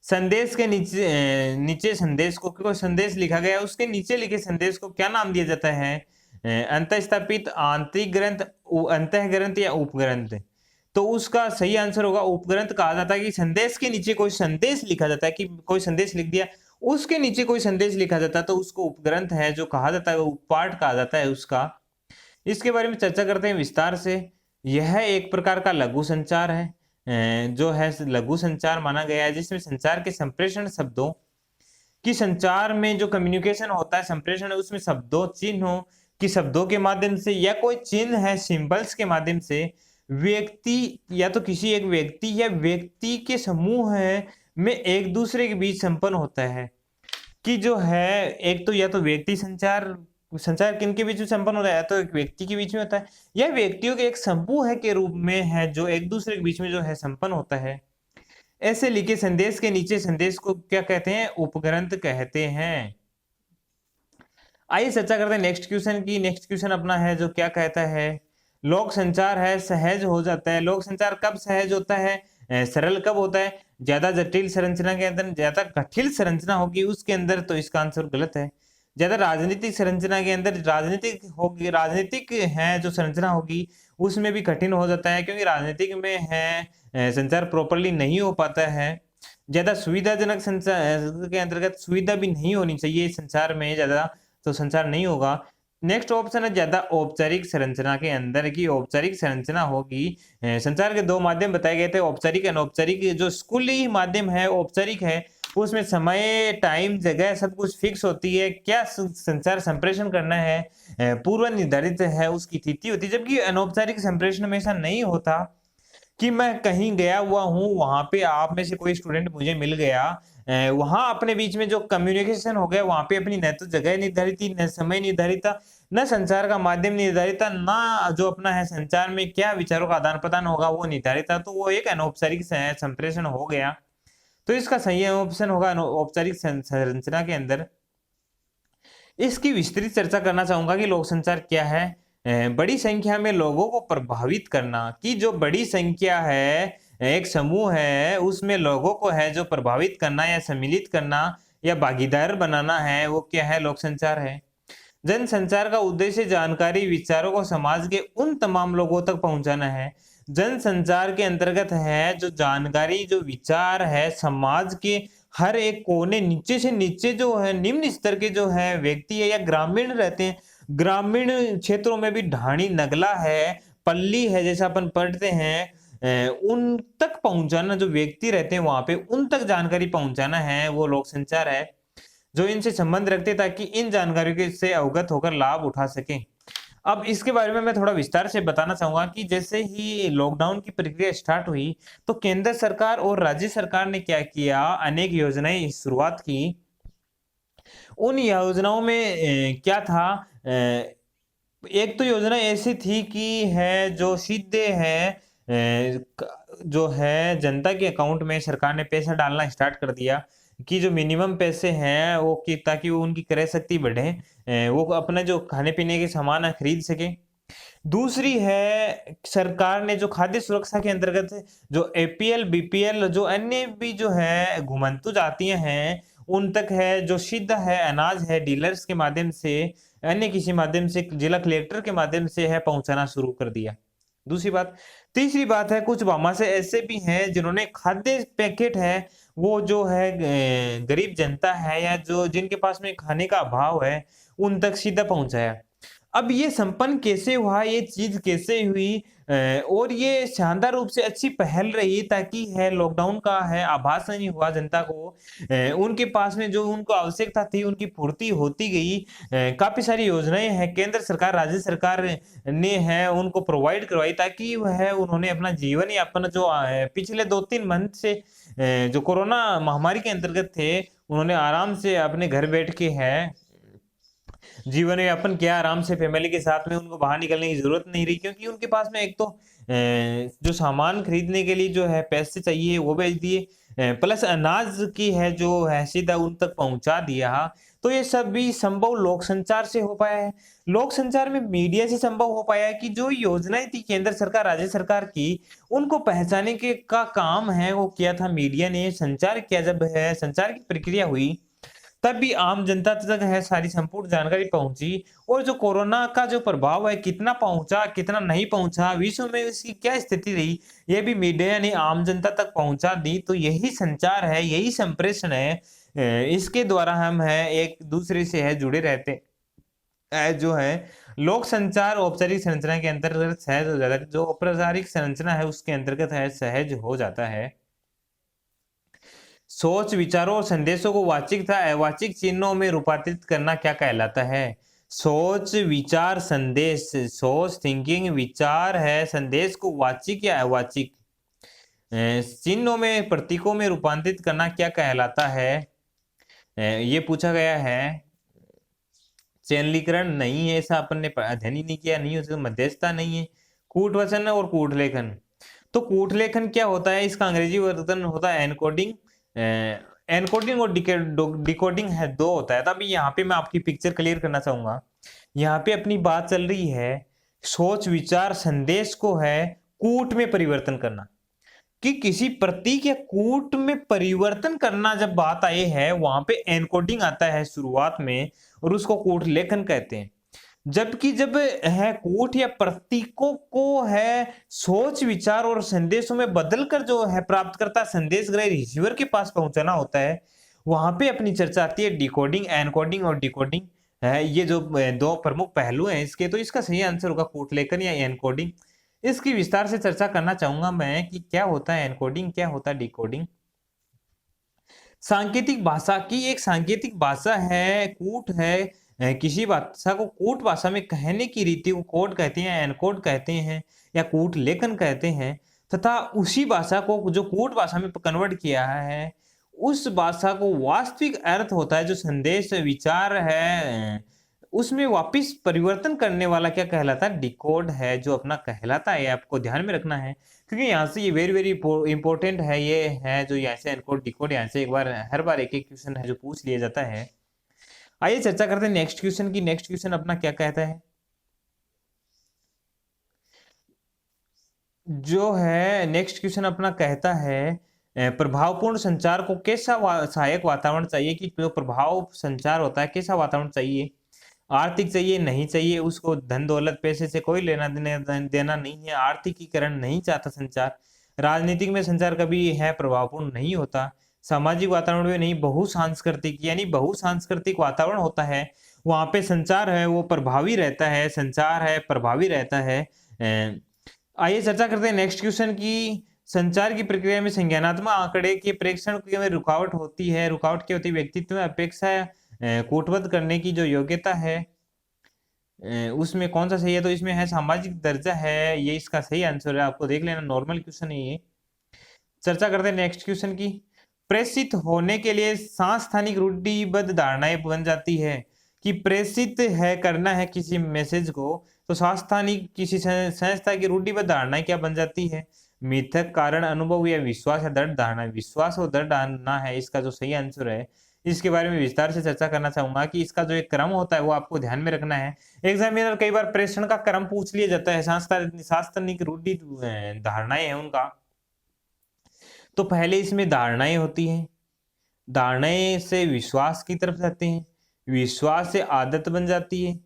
Speaker 1: संदेश के नीचे संदेश को, कोई संदेश लिखा गया उसके नीचे लिखे संदेश को क्या नाम दिया जाता है? अंतःस्थापित, आंतरिक ग्रंथ, अंतः ग्रंथ या उपग्रंथ? तो उसका सही आंसर होगा उपग्रंथ कहा जाता है। कि संदेश के नीचे कोई संदेश लिखा जाता है, कि कोई संदेश लिख दिया उसके नीचे कोई संदेश लिखा जाता है तो उसको उपग्रंथ है जो कहा जाता है, उपपाठ कहा जाता है उसका। इसके बारे में चर्चा करते हैं विस्तार से। यह एक प्रकार का लघु संचार है जो है लघु संचार माना गया है, जिसमें संचार के संप्रेषण शब्दों की, संचार में जो कम्युनिकेशन होता है संप्रेषण है उसमें शब्दों चिन्हों की शब्दों के माध्यम से या कोई चिन्ह है सिंबल्स के माध्यम से व्यक्ति या तो किसी एक व्यक्ति या व्यक्ति के समूह है में एक दूसरे के बीच संपन्न होता है। कि जो है एक तो या तो व्यक्ति संचार किन के बीच में संपन्न होता है? या तो एक व्यक्ति के बीच में होता है या व्यक्तियों के एक समूह है के रूप में है जो एक दूसरे के बीच में जो है संपन्न होता है। ऐसे लिखे संदेश के नीचे संदेश को क्या कहते हैं? उपग्रंथ कहते हैं। आइए चर्चा करते हैं नेक्स्ट क्वेश्चन की। नेक्स्ट क्वेश्चन अपना है जो क्या कहता है? लोक संचार है सहज हो जाता है। लोक संचार कब सहज होता है? सरल कब होता है? ज्यादा जटिल संरचना के अंदर, ज्यादा कठिन संरचना होगी उसके अंदर, तो इसका आंसर गलत है। ज्यादा राजनीतिक संरचना के अंदर राजनीतिक होगी, राजनीतिक है जो संरचना होगी उसमें भी कठिन हो जाता है, क्योंकि राजनीतिक में है संचार प्रॉपरली नहीं हो पाता है। ज्यादा सुविधाजनक संचार के अंतर्गत सुविधा भी नहीं होनी चाहिए संचार में ज्यादा, तो संचार नहीं होगा। नेक्स्ट ऑप्शन है ज्यादा औपचारिक संरचना के अंदर की औपचारिक संरचना होगी। संचार के दो माध्यम बताए गए थे, औपचारिक अनौपचारिक। जो स्कूली माध्यम है औपचारिक है, उसमें समय, टाइम, जगह सब कुछ फिक्स होती है, क्या संचार संप्रेषण करना है पूर्व निर्धारित है, उसकी तिथि होती है। जबकि अनौपचारिक संप्रेषण में ऐसा नहीं होता, कि मैं कहीं गया हुआ हूँ, वहां पे आप में से कोई स्टूडेंट मुझे मिल गया, वहां अपने बीच में जो कम्युनिकेशन हो गया, वहां पे अपनी न तो जगह निर्धारित थी, न समय निर्धारित था, न संचार का माध्यम निर्धारित था, ना जो अपना है संचार में क्या विचारों का आदान प्रदान होगा वो निर्धारित था, तो वो एक अनौपचारिक संप्रेषण हो गया। तो इसका सही ऑप्शन होगा औपचारिक संरचना के अंदर। इसकी विस्तृत चर्चा करना चाहूंगा कि लोक संचार क्या है। बड़ी संख्या में लोगों को प्रभावित करना, कि जो बड़ी संख्या है, एक समूह है, उसमें लोगों को है जो प्रभावित करना या सम्मिलित करना या भागीदार बनाना है, वो क्या है, लोक संचार है। जन संचार का उद्देश्य जानकारी विचारों को समाज के उन तमाम लोगों तक पहुंचाना है। जन संचार के अंतर्गत है जो जानकारी, जो विचार है, समाज के हर एक कोने, नीचे से नीचे जो है, निम्न स्तर के जो है व्यक्ति है या ग्रामीण रहते हैं, ग्रामीण क्षेत्रों में भी ढाणी नगला है, पल्ली है, जैसा अपन पढ़ते हैं, उन तक पहुंचाना, जो व्यक्ति रहते हैं वहां पे उन तक जानकारी पहुंचाना है, वो लोक संचार है। जो इनसे संबंध रखते ताकि इन जानकारियों से अवगत होकर लाभ उठा सकें। अब इसके बारे में मैं थोड़ा विस्तार से बताना चाहूंगा कि जैसे ही लॉकडाउन की प्रक्रिया स्टार्ट हुई तो केंद्र सरकार और राज्य सरकार ने क्या किया, अनेक योजनाएं शुरुआत की। उन योजनाओं में क्या था, एक तो योजना ऐसी थी कि है जो सीधे है जो है जनता के अकाउंट में सरकार ने पैसा डालना स्टार्ट कर दिया, कि जो मिनिमम पैसे हैं वो कि ताकि वो उनकी क्रय शक्ति बढ़े, वो अपना जो खाने पीने के सामान है खरीद सके। दूसरी है, सरकार ने जो खाद्य सुरक्षा के अंतर्गत जो एपीएल बीपीएल जो अन्य भी जो है घुमंतु जातियां हैं उन तक है जो सिद्ध है अनाज है डीलर्स के माध्यम से, अन्य किसी माध्यम से, जिला कलेक्टर के माध्यम से है पहुंचाना शुरू कर दिया। दूसरी बात। तीसरी बात है, कुछ भामाशाह ऐसे भी हैं जिन्होंने खाद्य पैकेट है वो जो है गरीब जनता है या जो जिनके पास में खाने का अभाव है उन तक सीधा पहुंचाया। अब ये संपन्न कैसे हुआ, ये चीज कैसे हुई, और ये शानदार रूप से अच्छी पहल रही ताकि है लॉकडाउन का है आभास नहीं हुआ जनता को, उनके पास में जो उनको आवश्यकता थी उनकी पूर्ति होती गई। काफी सारी योजनाएं हैं केंद्र सरकार राज्य सरकार ने है उनको प्रोवाइड करवाई ताकि वह उन्होंने अपना जीवन यापन जो पिछले 2-3 मंथ से जो कोरोना महामारी के अंतर्गत थे उन्होंने आराम से अपने घर बैठ के है जीवन यापन किया, आराम से फैमिली के साथ में, उनको बाहर निकलने की जरूरत नहीं रही क्योंकि उनके पास में एक तो जो सामान खरीदने के लिए जो है पैसे चाहिए वो भेज दिए, प्लस अनाज की है जो है सीधा उन तक पहुंचा दिया। तो ये सब भी संभव लोक संचार से हो पाया है। लोक संचार में मीडिया से संभव हो पाया है कि जो योजनाएं थी केंद्र सरकार राज्य सरकार की उनको पहचाने के का काम है वो किया था मीडिया ने, संचार किया। जब है संचार की प्रक्रिया हुई तब भी आम जनता तक है सारी संपूर्ण जानकारी पहुंची, और जो कोरोना का जो प्रभाव है कितना पहुंचा कितना नहीं पहुंचा, विश्व में इसकी क्या स्थिति रही, ये भी मीडिया ने आम जनता तक पहुंचा दी। तो यही संचार है, यही संप्रेषण है, इसके द्वारा हम है एक दूसरे से है जुड़े रहते जो है लोक संचार औपचारिक संरचना के अंतर्गत सहज हो जाता है, जो औपचारिक संरचना है उसके अंतर्गत है सहज हो जाता है। सोच विचारों और संदेशों को वाचिक तथा अवाचिक चिन्हों में रूपांतरित करना क्या कहलाता है। सोच विचार संदेश, सोच थिंकिंग विचार है, संदेश को वाचिक या अवाचिक चिन्हों में प्रतीकों में रूपांतरित करना क्या कहलाता है। ये पूछा गया है। चैनलीकरण नहीं है, ऐसा अपन ने अध्ययन ही नहीं किया, नहीं हो मध्यस्थता नहीं है। कूट वचन और कूट लेखन, तो कूट लेखन क्या होता है, इसका अंग्रेजी वर्तन होता है एनकोडिंग। एनकोडिंग और डिकोडिंग है, दो होता है। तभी यहाँ पे मैं आपकी पिक्चर क्लियर करना चाहूंगा। यहाँ पे अपनी बात चल रही है सोच विचार संदेश को है कूट में परिवर्तन करना, कि किसी प्रतीक या कूट में परिवर्तन करना जब बात आई है वहां पे एनकोडिंग आता है शुरुआत में और उसको कूट लेखन कहते हैं। जबकि जब है कूट या प्रतीकों को है सोच विचार और संदेशों में बदलकर जो है प्राप्त करता संदेश ग्रह रिसीवर के पास पहुंचाना होता है, वहां पे अपनी चर्चा आती है डिकोडिंग, एनकोडिंग और डिकोडिंग है। ये जो दो प्रमुख पहलू हैं इसके, तो इसका सही आंसर होगा कूट लेखन या एनकोडिंग। इसकी विस्तार से चर्चा करना चाहूंगा मैं कि क्या होता है एनकोडिंग, क्या होता है डिकोडिंग। सांकेतिक भाषा की एक सांकेतिक भाषा है, कूट है, किसी भाषा को कूट भाषा में कहने की रीति को कोड कहते हैं, एनकोड कहते हैं या कूट लेखन कहते हैं। तथा उसी भाषा को जो कूट भाषा में कन्वर्ट किया है, उस भाषा को वास्तविक अर्थ होता है, जो संदेश विचार है, उसमें वापिस परिवर्तन करने वाला क्या कहलाता है? डिकोड है, जो अपना कहलाता है। आपको ध्यान में रखना है, क्योंकि यहाँ से ये वेरी वेरी इंपॉर्टेंट है। ये है जो यहाँ से एनकोड डिकोड, यहाँ से एक बार हर बार एक एक क्वेश्चन है जो पूछ लिया जाता है। आइए चर्चा करते हैं नेक्स्ट क्वेश्चन की। नेक्स्ट क्वेश्चन अपना क्या कहता है? जो है नेक्स्ट क्वेश्चन अपना कहता है प्रभावपूर्ण संचार को कैसा सहायक वातावरण चाहिए, कि जो प्रभाव संचार होता है कैसा वातावरण चाहिए? आर्थिक चाहिए? नहीं चाहिए, उसको धन दौलत पैसे से कोई लेना देना नहीं है, आर्थिकीकरण नहीं चाहता संचार। राजनीतिक में संचार कभी है प्रभावपूर्ण नहीं होता। सामाजिक वातावरण में नहीं, बहुसांस्कृतिक यानी बहुसांस्कृतिक वातावरण होता है, वहां पे संचार है वो प्रभावी रहता है, संचार है प्रभावी रहता है। आइए चर्चा करते हैं नेक्स्ट क्वेश्चन की। संचार की प्रक्रिया में संज्ञानात्मक आंकड़े के प्रेक्षण में रुकावट होती है। रुकावट क्या होती है? व्यक्तित्व में अपेक्षा कूटबद्ध करने की जो योग्यता है, उसमें कौन सा सही है? तो इसमें है सामाजिक दर्जा है, ये इसका सही आंसर है। आपको देख लेना, नॉर्मल क्वेश्चन है ये। चर्चा करते हैं नेक्स्ट क्वेश्चन की। प्रेषित होने के लिए सांस्थानिक रूढ़िबद्ध धारणाएं बन जाती है, कि प्रेषित है करना है किसी मैसेज को, तो सांस्थानिक किसी संस्था की रूढ़िबद्ध धारणाएं क्या बन जाती है? मिथक, कारण, अनुभव या विश्वास या दृढ़ धारणा? विश्वास और दृढ़ धारणा है इसका जो सही आंसर है। इसके बारे में विस्तार से चर्चा करना चाहूंगा कि इसका जो एक क्रम होता है वो आपको ध्यान में रखना है। एग्जामिनर कई बार प्रेषण का क्रम पूछ लिया जाता है, सांस्थानिक रूढ़ि धारणाएं है उनका। तो पहले इसमें धारणाएं होती हैं, धारणाएं से विश्वास की तरफ जाते हैं, विश्वास से आदत बन जाती है,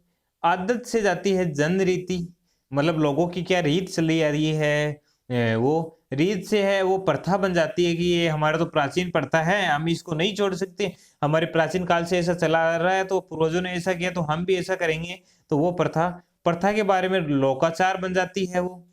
Speaker 1: आदत से जाती है जन रीति, मतलब लोगों की क्या रीत चली आ रही है, वो रीत से है वो प्रथा बन जाती है, कि ये हमारा तो प्राचीन प्रथा है, हम इसको नहीं छोड़ सकते, हमारे प्राचीन काल से ऐसा चला आ रहा है, तो पूर्वजों ने ऐसा किया तो हम भी ऐसा करेंगे। तो वो प्रथा, प्रथा के बारे में लोकाचार बन जाती है वो।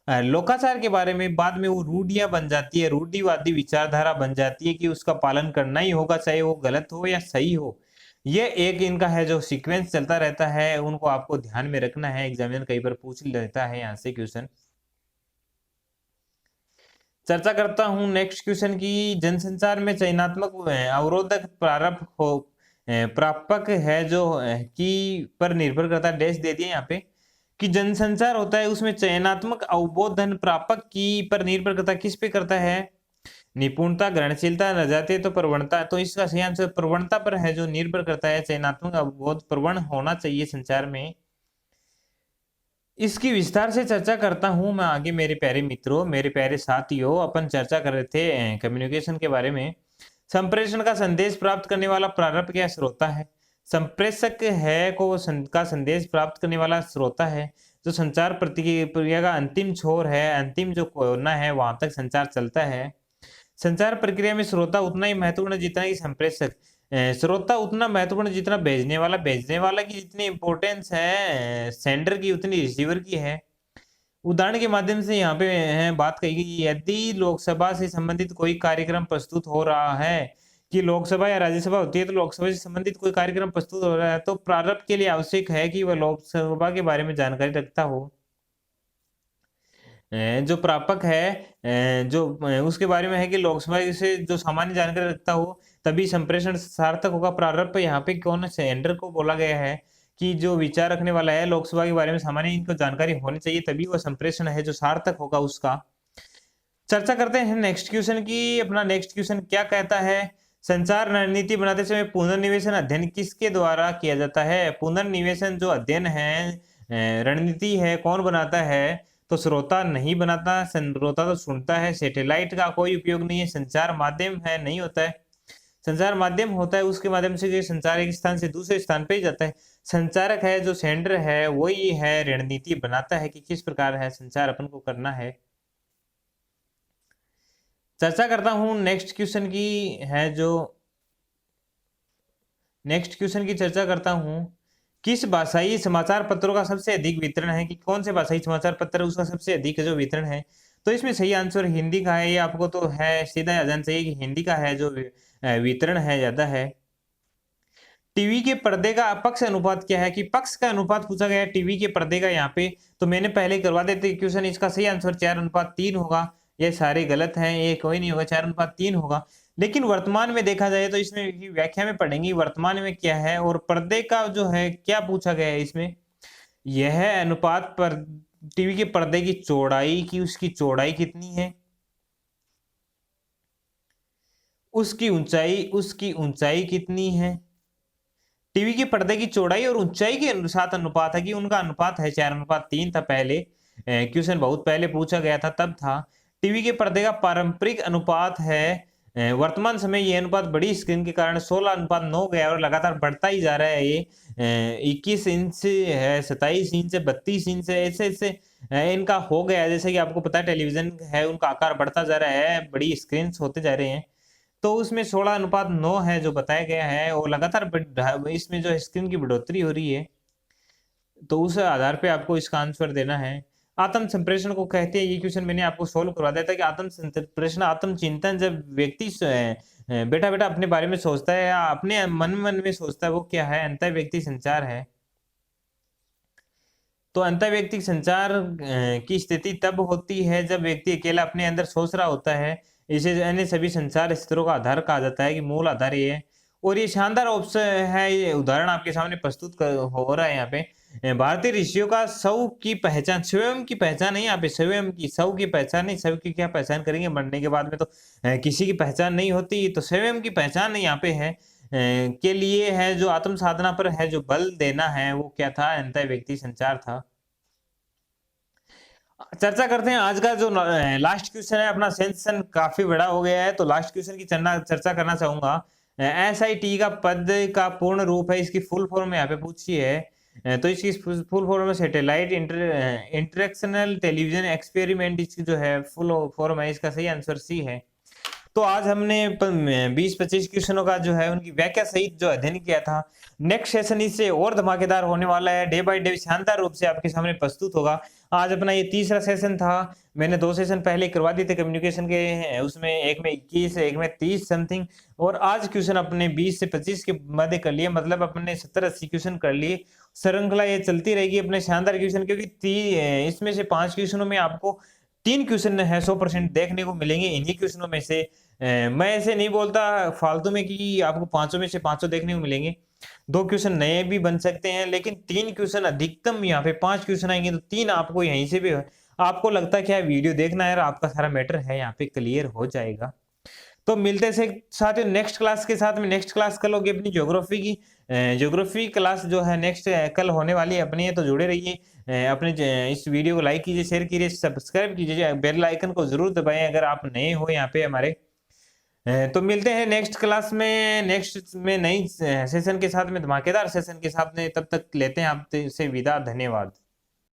Speaker 1: लोकाचार के बारे में बाद में वो रूढ़ियां बन जाती है, रूढ़िवादी विचारधारा बन जाती है कि उसका पालन करना ही होगा, चाहे वो गलत हो या सही हो। ये एक इनका है जो सीक्वेंस चलता रहता है, उनको आपको ध्यान में रखना है। एग्जामिनर कई बार पूछ लेता है यहाँ से क्वेश्चन। चर्चा करता हूं नेक्स्ट क्वेश्चन की। जनसंचार में चयनात्मक अवरोधक प्रापक है जो की पर निर्भर करता है, डैश दे दिए यहाँ पे, कि जनसंचार होता है उसमें चयनात्मक अवबोधन प्रापक की पर निर्भर करता है। किस पे करता है? निपुणता, ग्रहणशीलता, नजाते तो प्रवणता। तो इसका सही आंसर प्रवणता पर है, जो निर्भर करता है। चयनात्मक अवबोध प्रवण होना चाहिए संचार में। इसकी विस्तार से चर्चा करता हूं मैं आगे। मेरे प्यारे मित्रों, मेरे प्यारे साथियों, अपन चर्चा कर रहे थे कम्युनिकेशन के बारे में। संप्रेषण का संदेश प्राप्त करने वाला प्रारंभ क्या श्रोता है? संप्रेषक है का संदेश प्राप्त करने वाला श्रोता है। जो संचार प्रक्रिया का अंतिम छोर है, अंतिम जो कोना है, वहां तक संचार चलता है। संचार प्रक्रिया में श्रोता उतना ही महत्वपूर्ण जितना कि संप्रेषक। श्रोता उतना महत्वपूर्ण जितना भेजने वाला की जितनी इंपॉर्टेंस है सेंडर की, उतनी रिसीवर की है। उदाहरण के माध्यम से यहाँ पे बात कही गई, यदि लोकसभा से संबंधित कोई कार्यक्रम प्रस्तुत हो रहा है, कि लोकसभा या राज्यसभा होती है, तो लोकसभा से संबंधित कोई कार्यक्रम प्रस्तुत हो रहा है, तो प्रारंभ के लिए आवश्यक है कि वह लोकसभा के बारे में जानकारी रखता हो। जो प्रापक है जो उसके बारे में है कि लोकसभा से जो सामान्य जानकारी रखता हो, तभी संप्रेषण सार्थक होगा। प्रारंभ यहाँ पे कौन सेंडर को बोला गया है कि जो विचार रखने वाला है लोकसभा के बारे में सामान्य इनको जानकारी होनी चाहिए, तभी वह संप्रेषण है जो सार्थक होगा उसका। चर्चा करते हैं नेक्स्ट क्वेश्चन की। अपना नेक्स्ट क्वेश्चन क्या कहता है? संचार रणनीति बनाते समय पुनर्निवेशन अध्ययन किसके द्वारा किया जाता है? पुनर्निवेशन जो अध्ययन है रणनीति है, कौन बनाता है? तो श्रोता नहीं बनाता, श्रोता तो सुनता है। सैटेलाइट का कोई उपयोग नहीं है, संचार माध्यम है, नहीं होता है। संचार माध्यम होता है उसके माध्यम से संचार एक स्थान से दूसरे स्थान पे ही जाता है। संचारक है जो सेंडर है, वही है रणनीति बनाता है कि किस प्रकार है संचार अपन को करना है। चर्चा करता हूं नेक्स्ट क्वेश्चन की, है जो नेक्स्ट क्वेश्चन की चर्चा करता हूं। किस भाषाई समाचार पत्रों का सबसे अधिक वितरण है? कि कौन से भाषाई समाचार पत्र उसका सबसे अधिक जो वितरण है? तो इसमें सही आंसर हिंदी का है। ये आपको तो है सीधा जान चाहिए कि हिंदी का है जो वितरण है ज्यादा है। टीवी के पर्दे का पक्ष अनुपात क्या है, कि पक्ष का अनुपात पूछा गया है टीवी के पर्दे का यहाँ पे, तो मैंने पहले करवा देते क्वेश्चन। इसका सही आंसर 4:3 होगा। ये सारे गलत हैं, ये कोई नहीं होगा, 4:3 होगा। लेकिन वर्तमान में देखा जाए तो इसमें की व्याख्या में पढ़ेंगे वर्तमान में क्या है, और पर्दे का जो है क्या पूछा गया है इसमें, यह अनुपात पर टीवी के पर्दे की चौड़ाई की, उसकी चौड़ाई कितनी है, उसकी ऊंचाई कितनी है। टीवी के पर्दे की चौड़ाई और ऊंचाई के साथ अनुपात है, कि उनका अनुपात है 4:3 था। पहले क्वेश्चन बहुत पहले पूछा गया था, तब था। टीवी के पर्दे का पारंपरिक अनुपात है, वर्तमान समय ये अनुपात बड़ी स्क्रीन के कारण 16:9 गया और लगातार बढ़ता ही जा रहा है। ये 21 इंच है, 27 इंच है, 32 इंच है, ऐसे ऐसे इनका हो गया। जैसे कि आपको पता है टेलीविजन है, उनका आकार बढ़ता जा रहा है, बड़ी स्क्रीन होते जा रहे हैं। तो उसमें 16:9 है जो बताया गया है, और लगातार इसमें जो स्क्रीन की बढ़ोतरी हो रही है, तो उस आधार पे आपको इसका आंसर देना है। आत्म संप्रेषण को कहते हैं, ये क्वेश्चन मैंने आपको सोल्व करवा दिया था कि आत्म संप्रेषण, आत्म चिंतन, जब व्यक्ति बेटा बेटा अपने बारे में सोचता है या अपने मन में सोचता है, वो क्या है, अंतः व्यक्ति संचार है। तो अंतः व्यक्तिक संचार की स्थिति तब होती है जब व्यक्ति अकेला अपने अंदर सोच रहा होता है। इसे अन्य सभी संचार स्तरों का आधार कहा जाता है, कि मूल आधार ये है। और ये शानदार ऑप्शन है, ये उदाहरण आपके सामने हो रहा है यहाँ पे। भारतीय ऋषियों का सौ की पहचान, स्वयं की पहचान नहीं, यहाँ पे स्वयं की, सौ की पहचान नहीं, सौ की क्या पहचान करेंगे, मरने के बाद में तो किसी की पहचान नहीं होती। तो स्वयं की पहचान यहाँ पे है, के लिए है जो आत्म साधना पर है जो बल देना है, वो क्या था, अंतः व्यक्ति संचार था। चर्चा करते हैं आज का जो लास्ट क्वेश्चन है। अपना सेशन काफी बड़ा हो गया है, तो लास्ट क्वेश्चन की चर्चा करना चाहूंगा। SIT का पद का पूर्ण रूप है, इसकी फुल फॉर्म में यहाँ पे पूछी है। तो इसकी फुल फॉर्म में सैटेलाइट इंटरेक्शनल टेलीविजन एक्सपेरिमेंट, इसकी जो है फुल फॉर्म है, इसका सही आंसर सी है। तो आज हमने 20-25 क्वेश्चनों का जो है उनकी व्याख्या सहित जो अध्ययन किया था। नेक्स्ट सेशन इससे और धमाकेदार होने वाला है, डे बाय डे शानदार रूप से आपके सामने प्रस्तुत होगा। आज अपना ये तीसरा सेशन था। मैंने 2 सेशन पहले करवा दिए थे कम्युनिकेशन के, उसमें एक में 21, एक में 30 समथिंग, और आज क्वेश्चन अपने 20 से 25 के मध्य कर लिए, मतलब अपने 70-80 क्वेश्चन कर लिए। श्रृंखला ये चलती रहेगी अपने शानदार क्वेश्चन, क्योंकि इसमें से 5 क्वेश्चनों में आपको 3 क्वेश्चन है 100% देखने को मिलेंगे। इन्हीं क्वेश्चनों में से मैं ऐसे नहीं बोलता फालतू में कि आपको 5 में से 5 देखने को मिलेंगे। 2 क्वेश्चन नए भी बन सकते हैं, लेकिन 3 क्वेश्चन अधिकतम, यहाँ पे 5 क्वेश्चन आएंगे तो 3 आपको यहीं से भी आपको लगता है कि वीडियो देखना है और आपका सारा मैटर है यहाँ पे क्लियर हो जाएगा। तो मिलते से साथियों नेक्स्ट क्लास के साथ में। नेक्स्ट क्लास कल होगी अपनी ज्योग्राफी की। ज्योग्राफी क्लास जो है नेक्स्ट कल होने वाली है अपनी है, तो जुड़े रहिए। अपने इस वीडियो को लाइक कीजिए, शेयर कीजिए, सब्सक्राइब कीजिए, बेल आइकन को जरूर दबाएं अगर आप नए हो यहाँ पे हमारे। तो मिलते हैं नेक्स्ट क्लास में, नेक्स्ट में नई सेशन के साथ में, धमाकेदार सेशन के साथ में। तब तक लेते हैं आपसे विदा, धन्यवाद।